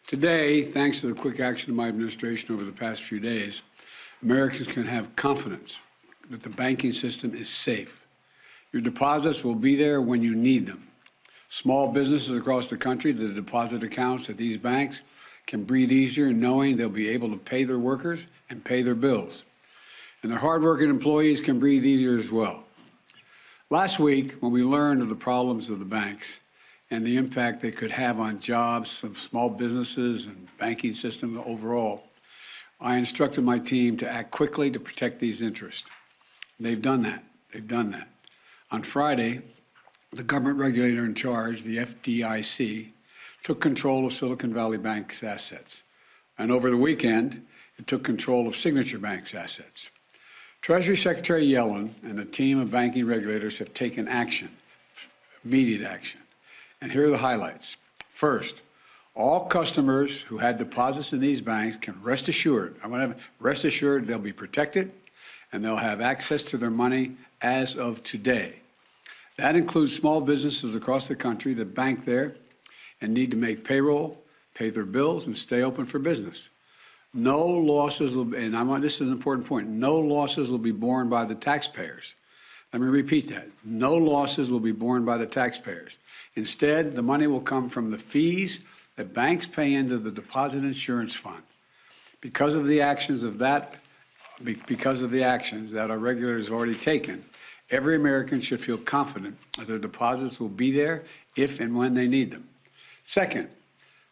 Today, thanks to the quick action of my administration over the past few days, Americans can have confidence that the banking system is safe. Your deposits will be there when you need them. Small businesses across the country, the deposit accounts at these banks can breathe easier knowing they'll be able to pay their workers and pay their bills. And their hardworking employees can breathe easier as well. Last week, when we learned of the problems of the banks and the impact they could have on jobs of small businesses and banking system overall, I instructed my team to act quickly to protect these interests. They've done that. On Friday, the government regulator in charge, the FDIC, took control of Silicon Valley Bank's assets. And over the weekend, it took control of Signature Bank's assets. Treasury Secretary Yellen and a team of banking regulators have taken action, immediate action. And here are the highlights. First, all customers who had deposits in these banks can rest assured, they'll be protected and they'll have access to their money as of today. That includes small businesses across the country that bank there and need to make payroll, pay their bills, and stay open for business. No losses will be, and this is an important point, no losses will be borne by the taxpayers. Let me repeat that. No losses will be borne by the taxpayers. Instead, the money will come from the fees that banks pay into the Deposit Insurance Fund. Because of the actions that our regulators have already taken, every American should feel confident that their deposits will be there if and when they need them. Second,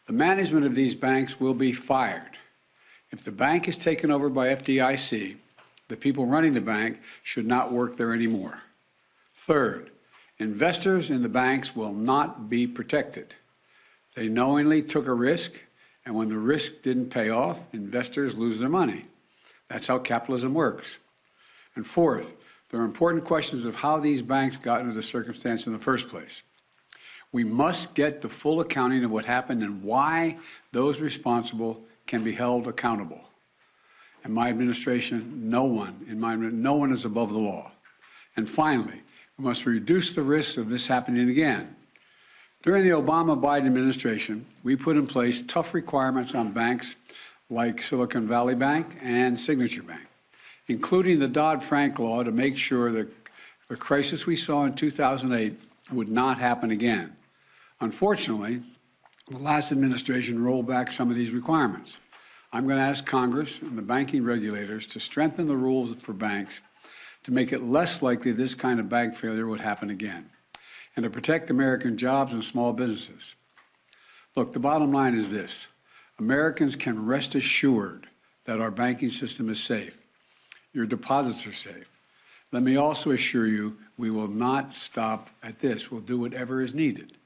the management of these banks will be fired. If the bank is taken over by FDIC, the people running the bank should not work there anymore. Third, investors in the banks will not be protected. They knowingly took a risk, and when the risk didn't pay off, investors lose their money. That's how capitalism works. And fourth, there are important questions of how these banks got into the circumstance in the first place. We must get the full accounting of what happened and why those responsible can be held accountable. In my administration, no one is above the law. And finally, we must reduce the risk of this happening again. During the Obama-Biden administration, we put in place tough requirements on banks like Silicon Valley Bank and Signature Bank, including the Dodd-Frank law to make sure that the crisis we saw in 2008 would not happen again. Unfortunately, the last administration rolled back some of these requirements. I'm going to ask Congress and the banking regulators to strengthen the rules for banks to make it less likely this kind of bank failure would happen again, and to protect American jobs and small businesses. Look, the bottom line is this. Americans can rest assured that our banking system is safe. Your deposits are safe. Let me also assure you we will not stop at this. We'll do whatever is needed.